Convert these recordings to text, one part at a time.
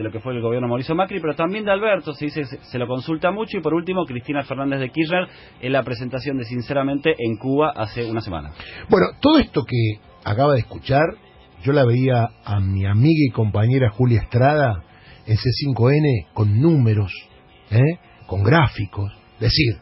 lo que fue el gobierno de Mauricio Macri, pero también de Alberto, se lo consulta mucho, y por último Cristina Fernández de Kirchner en la presentación de Sinceramente en Cuba hace una semana. Bueno, todo esto que acaba de escuchar, yo la veía a mi amiga y compañera Julia Estrada en C5N con números, con gráficos, decir,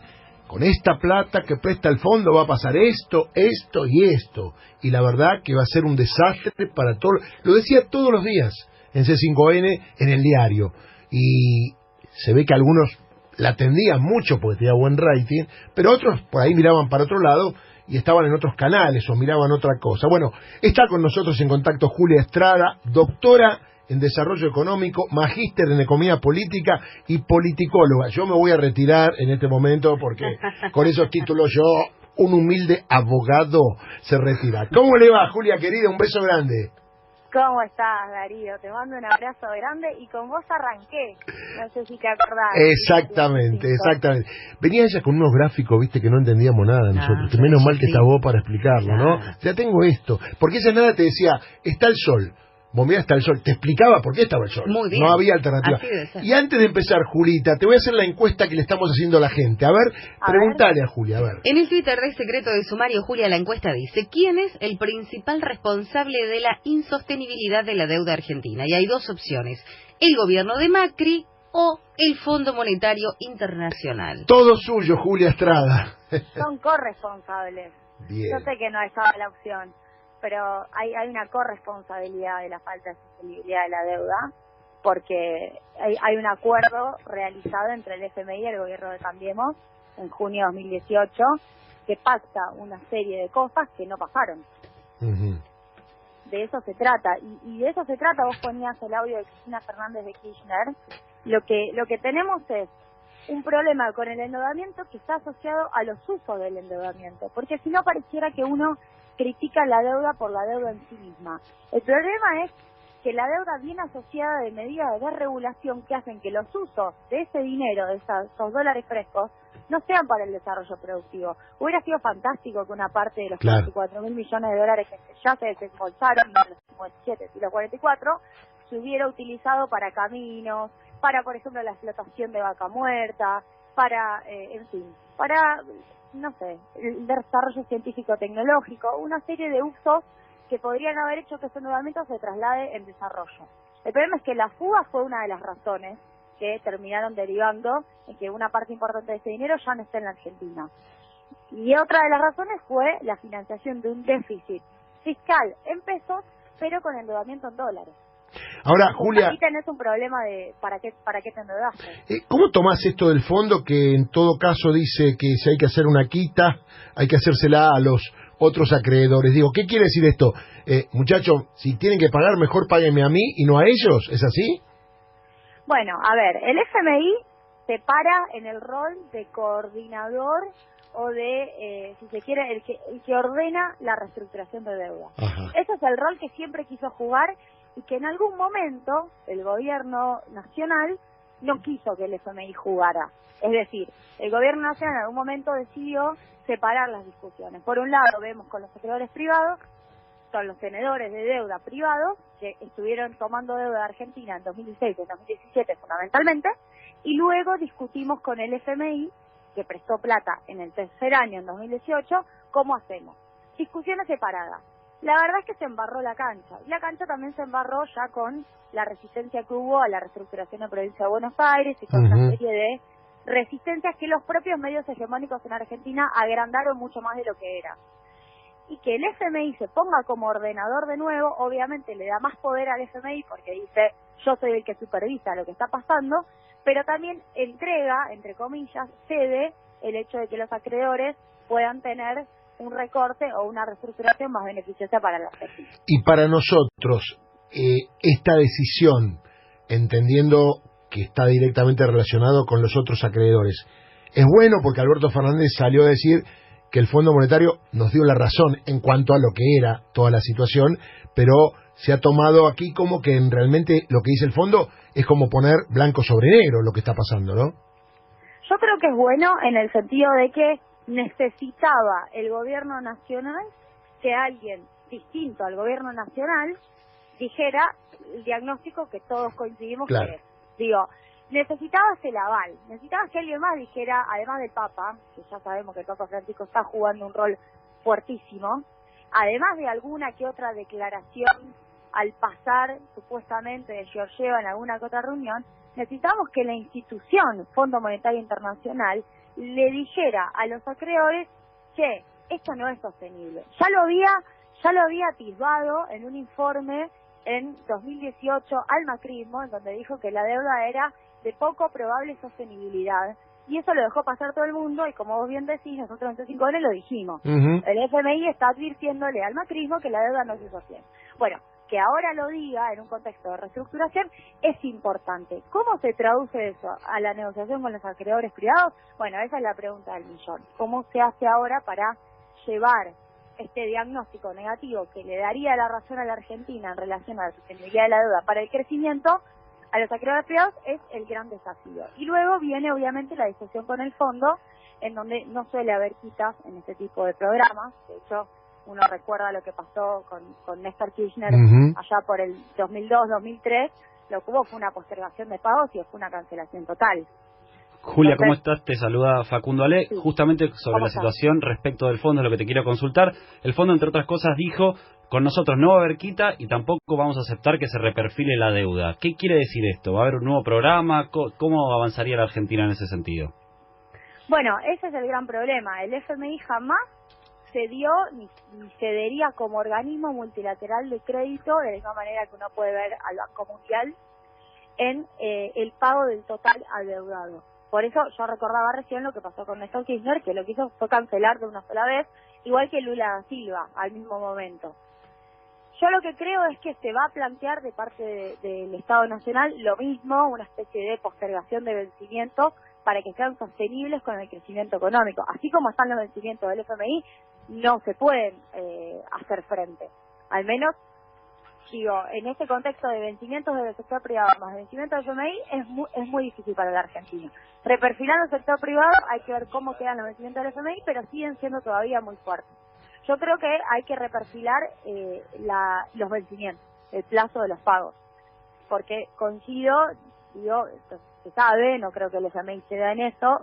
con esta plata que presta el fondo va a pasar esto, esto y esto, y la verdad que va a ser un desastre para todo, lo decía todos los días en C5N, en el diario, y se ve que algunos la atendían mucho porque tenía buen rating, pero otros por ahí miraban para otro lado y estaban en otros canales o miraban otra cosa. Bueno, está con nosotros en contacto Julia Estrada, doctora en Desarrollo Económico, magíster en Economía Política y politicóloga. Yo me voy a retirar en este momento porque con esos títulos yo, un humilde abogado, se retira. ¿Cómo le va, Julia querida? Un beso grande. ¿Cómo estás, Darío? Te mando un abrazo grande y con vos arranqué. No sé si te acordás. Exactamente. Venía ella con unos gráficos, viste, que no entendíamos nada nosotros. Menos mal que está vos para explicarlo, ¿no? Ya tengo esto. Porque ella nada te decía, está el sol. Vos mirá, está el sol. Te explicaba por qué estaba el sol. Muy bien. No había alternativa. Y antes de empezar, Julita, te voy a hacer la encuesta que le estamos haciendo a la gente. A ver, preguntale a Julia, a ver. En el Twitter de Secreto de Sumario, Julia, la encuesta dice: ¿quién es el principal responsable de la insostenibilidad de la deuda argentina? Y hay dos opciones: el gobierno de Macri o el Fondo Monetario Internacional. Todo suyo, Julia Estrada. Son corresponsables. Bien. Yo sé que no estaba la opción, pero hay una corresponsabilidad de la falta de sostenibilidad de la deuda, porque hay un acuerdo realizado entre el FMI y el gobierno de Cambiemos en junio de 2018 que pacta una serie de cosas que no pasaron. De eso se trata, y de eso se trata. Vos ponías el audio de Cristina Fernández de Kirchner. Lo que tenemos es un problema con el endeudamiento que está asociado a los usos del endeudamiento, porque si no pareciera que uno critica la deuda por la deuda en sí misma. El problema es que la deuda viene asociada de medidas de desregulación que hacen que los usos de ese dinero, de esos dólares frescos, no sean para el desarrollo productivo. Hubiera sido fantástico que una parte de los 44.000 millones de dólares que ya se desembolsaron en los 57 y los 44 se hubiera utilizado para caminos, para, por ejemplo, la explotación de vaca muerta, para, en fin, para, no sé, el desarrollo científico-tecnológico, una serie de usos que podrían haber hecho que ese endeudamiento se traslade en desarrollo. El problema es que la fuga fue una de las razones que terminaron derivando en que una parte importante de ese dinero ya no esté en la Argentina. Y otra de las razones fue la financiación de un déficit fiscal en pesos, pero con endeudamiento en dólares. Ahora, Julia, aquí tenés un problema de ¿para qué te endeudaste? ¿Cómo tomás esto del fondo que en todo caso dice que si hay que hacer una quita, hay que hacérsela a los otros acreedores? Digo, ¿qué quiere decir esto? Muchachos, si tienen que pagar, mejor páguenme a mí y no a ellos, ¿es así? Bueno, a ver, el FMI se para en el rol de coordinador o de, si se quiere, el que ordena la reestructuración de deuda. Ese es el rol que siempre quiso jugar y que en algún momento el gobierno nacional no quiso que el FMI jugara. Es decir, el gobierno nacional en algún momento decidió separar las discusiones. Por un lado vemos con los acreedores privados, son los tenedores de deuda privados, que estuvieron tomando deuda de Argentina en 2016 y en 2017 fundamentalmente, y luego discutimos con el FMI, que prestó plata en el tercer año, en 2018, ¿cómo hacemos? Discusiones separadas. La verdad es que se embarró la cancha, y la cancha también se embarró ya con la resistencia que hubo a la reestructuración de la provincia de Buenos Aires y con una serie de resistencias que los propios medios hegemónicos en Argentina agrandaron mucho más de lo que era. Y que el FMI se ponga como ordenador de nuevo, obviamente le da más poder al FMI porque dice, yo soy el que supervisa lo que está pasando, pero también entrega, entre comillas, cede el hecho de que los acreedores puedan tener un recorte o una reestructuración más beneficiosa para la Argentina. Y para nosotros, esta decisión, entendiendo que está directamente relacionado con los otros acreedores, es bueno porque Alberto Fernández salió a decir que el Fondo Monetario nos dio la razón en cuanto a lo que era toda la situación, pero se ha tomado aquí como que realmente lo que dice el fondo es como poner blanco sobre negro lo que está pasando, ¿no? Yo creo que es bueno en el sentido de que necesitaba el gobierno nacional que alguien distinto al gobierno nacional dijera el diagnóstico que todos coincidimos Claro. que es. Digo, necesitabas el aval, necesitabas que alguien más dijera, además del Papa, que ya sabemos que el Papa Francisco está jugando un rol fuertísimo, además de alguna que otra declaración al pasar supuestamente de Georgieva en alguna que otra reunión, necesitamos que la institución Fondo Monetario Internacional le dijera a los acreedores, che, esto no es sostenible. Ya lo había atisbado en un informe en 2018 al macrismo, en donde dijo que la deuda era de poco probable sostenibilidad. Y eso lo dejó pasar todo el mundo, y como vos bien decís, nosotros en C5N lo dijimos. El FMI está advirtiéndole al macrismo que la deuda no se sostiene. Bueno, que ahora lo diga en un contexto de reestructuración es importante. ¿Cómo se traduce eso a la negociación con los acreedores privados? Bueno, esa es la pregunta del millón. ¿Cómo se hace ahora para llevar este diagnóstico negativo que le daría la razón a la Argentina en relación a la sostenibilidad de la deuda para el crecimiento a los acreedores privados? Es el gran desafío. Y luego viene obviamente la discusión con el fondo, en donde no suele haber quitas en este tipo de programas. De hecho, uno recuerda lo que pasó con Néstor Kirchner allá por el 2002-2003, lo que hubo fue una postergación de pagos y fue una cancelación total. Julia, ¿cómo estás? Te saluda Facundo Ale. Sí. Justamente sobre la situación respecto del fondo es lo que te quiero consultar. El fondo, entre otras cosas, dijo, con nosotros no va a haber quita y tampoco vamos a aceptar que se reperfile la deuda. ¿Qué quiere decir esto? ¿Va a haber un nuevo programa? ¿Cómo avanzaría la Argentina en ese sentido? Bueno, ese es el gran problema. El FMI jamás cedió ni cedería como organismo multilateral de crédito, de la misma manera que uno puede ver al Banco Mundial, en el pago del total adeudado. Por eso yo recordaba recién lo que pasó con Néstor Kirchner, que lo que hizo fue cancelar de una sola vez, igual que Lula da Silva, al mismo momento. Yo lo que creo es que se va a plantear de parte del Estado Nacional lo mismo, una especie de postergación de vencimientos para que sean sostenibles con el crecimiento económico. Así como están los vencimientos del FMI, no se pueden hacer frente. Al menos, digo, en este contexto de vencimientos del sector privado más vencimientos del FMI es muy difícil para la Argentina. Reperfilando el sector privado hay que ver cómo quedan los vencimientos del FMI, pero siguen siendo todavía muy fuertes. Yo creo que hay que reperfilar los vencimientos, el plazo de los pagos, porque coincido, digo, se sabe, no creo que el FMI ceda en eso,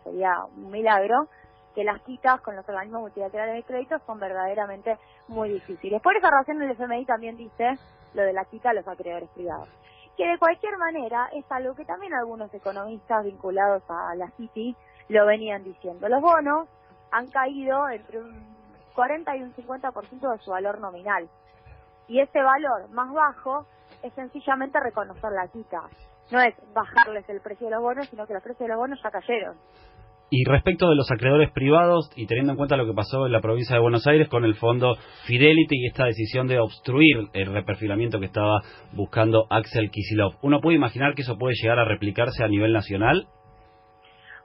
sería un milagro, que las quitas con los organismos multilaterales de crédito son verdaderamente muy difíciles. Por esa razón el FMI también dice lo de la quita a los acreedores privados. Que de cualquier manera es algo que también algunos economistas vinculados a la Citi lo venían diciendo. Los bonos han caído entre un 40 y un 50% de su valor nominal. Y ese valor más bajo es sencillamente reconocer la quita. No es bajarles el precio de los bonos, sino que los precios de los bonos ya cayeron. Y respecto de los acreedores privados, y teniendo en cuenta lo que pasó en la provincia de Buenos Aires con el fondo Fidelity y esta decisión de obstruir el reperfilamiento que estaba buscando Axel Kicillof, ¿uno puede imaginar que eso puede llegar a replicarse a nivel nacional?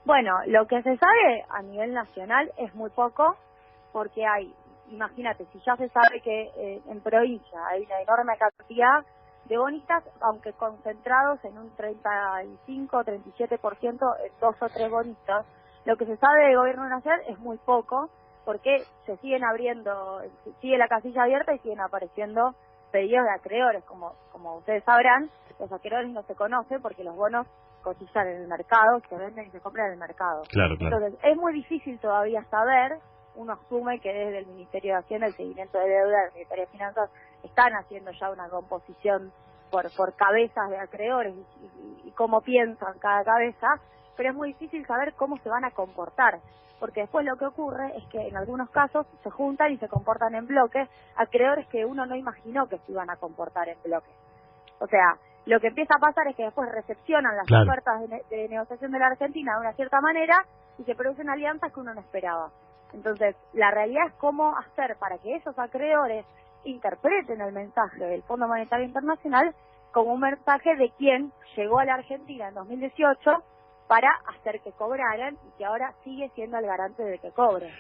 Bueno, lo que se sabe a nivel nacional es muy poco, porque imagínate, si ya se sabe que en provincia hay una enorme cantidad de bonistas, aunque concentrados en un 35-37% en 2 o 3 bonistas, lo que se sabe del gobierno nacional es muy poco, porque se siguen abriendo, sigue la casilla abierta y siguen apareciendo pedidos de acreedores. Como ustedes sabrán, los acreedores no se conocen porque los bonos cotizan en el mercado, se venden y se compran en el mercado. Claro. Entonces, es muy difícil todavía saber. Uno asume que desde el Ministerio de Hacienda, el seguimiento de deuda, el Ministerio de Finanzas, están haciendo ya una composición por cabezas de acreedores y cómo piensan cada cabeza, pero es muy difícil saber cómo se van a comportar, porque después lo que ocurre es que en algunos casos se juntan y se comportan en bloque acreedores que uno no imaginó que se iban a comportar en bloque. O sea, lo que empieza a pasar es que después recepcionan las ofertas de negociación de la Argentina de una cierta manera y se producen alianzas que uno no esperaba. Entonces, la realidad es cómo hacer para que esos acreedores interpreten el mensaje del Fondo Monetario Internacional como un mensaje de quien llegó a la Argentina en 2018 para hacer que cobraran y que ahora sigue siendo el garante de que cobren.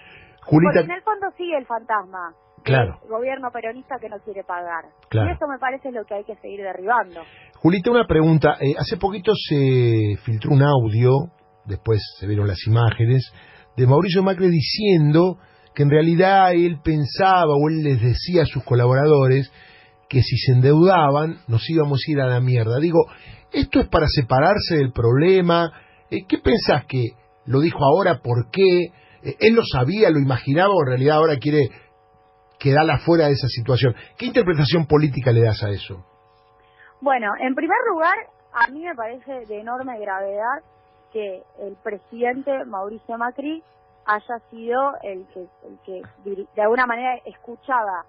Julita, porque en el fondo sigue el fantasma del gobierno peronista que no quiere pagar. Y eso me parece es lo que hay que seguir derribando. Julita, una pregunta. Hace poquito se filtró un audio, después se vieron las imágenes, de Mauricio Macri diciendo que en realidad él pensaba o él les decía a sus colaboradores que si se endeudaban nos íbamos a ir a la mierda. Digo, ¿esto es para separarse del problema? ¿Qué pensás que lo dijo ahora? ¿Por qué? ¿Él lo sabía, lo imaginaba o en realidad ahora quiere quedarla fuera de esa situación? ¿Qué interpretación política le das a eso? Bueno, en primer lugar, a mí me parece de enorme gravedad que el presidente Mauricio Macri haya sido el que de alguna manera escuchaba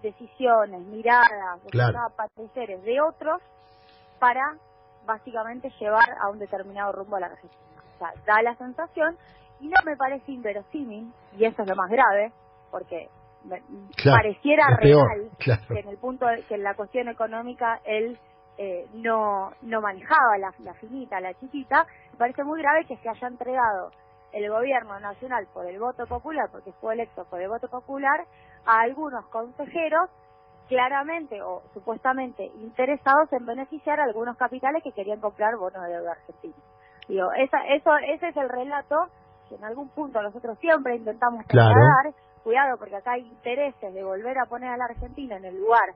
decisiones, miradas, escuchaba pareceres de otros para básicamente llevar a un determinado rumbo a la Argentina. O sea, da la sensación, y no me parece inverosímil, y eso es lo más grave, porque pareciera real que en el punto que en la cuestión económica él no manejaba la finita, la chiquita. Me parece muy grave que se haya entregado el gobierno nacional por el voto popular, porque fue electo por el voto popular, a algunos consejeros claramente o supuestamente interesados en beneficiar a algunos capitales que querían comprar bonos de deuda argentina. Digo, ese es el relato que en algún punto nosotros siempre intentamos trasladar. Cuidado, porque acá hay intereses de volver a poner a la Argentina en el lugar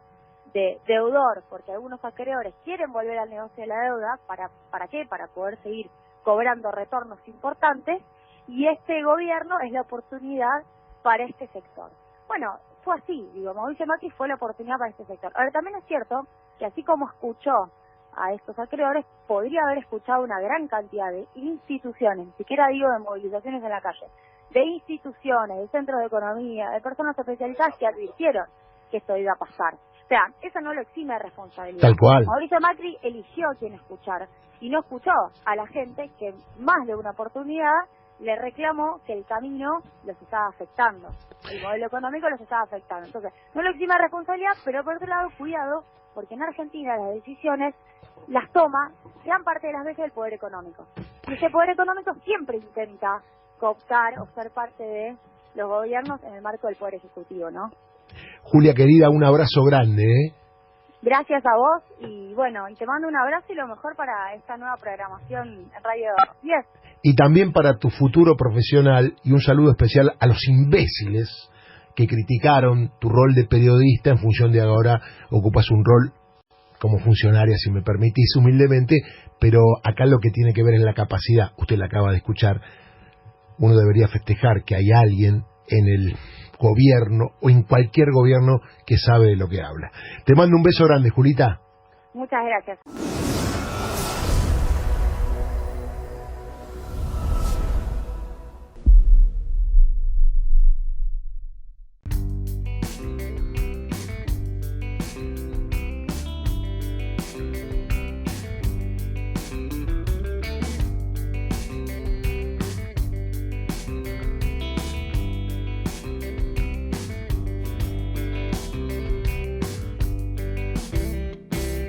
de deudor, porque algunos acreedores quieren volver al negocio de la deuda. ¿Para qué? Para poder seguir cobrando retornos importantes, y este gobierno es la oportunidad para este sector. Bueno, fue así, digo, Mauricio Macri fue la oportunidad para este sector. Ahora, también es cierto que así como escuchó a estos acreedores, podría haber escuchado una gran cantidad de instituciones, ni siquiera digo de movilizaciones en la calle, de instituciones, de centros de economía, de personas especializadas que advirtieron que esto iba a pasar. O sea, eso no lo exime de responsabilidad. Tal cual. Mauricio Macri eligió a quién escuchar y no escuchó a la gente que más de una oportunidad le reclamó que el camino los estaba afectando, el modelo económico los estaba afectando. Entonces, no lo exime de responsabilidad, pero por otro lado, cuidado, porque en Argentina las decisiones las toma gran parte de las veces el poder económico. Y ese poder económico siempre intenta cooptar o ser parte de los gobiernos en el marco del poder ejecutivo, ¿no? Julia, querida, un abrazo grande, ¿eh? Gracias a vos, y bueno, y te mando un abrazo y lo mejor para esta nueva programación en Radio 10. Y también para tu futuro profesional, y un saludo especial a los imbéciles que criticaron tu rol de periodista en función de ahora ocupas un rol como funcionaria, si me permitís, humildemente, pero acá lo que tiene que ver es la capacidad. Usted la acaba de escuchar. Uno debería festejar que hay alguien en el gobierno o en cualquier gobierno que sabe de lo que habla. Te mando un beso grande, Julita. Muchas gracias.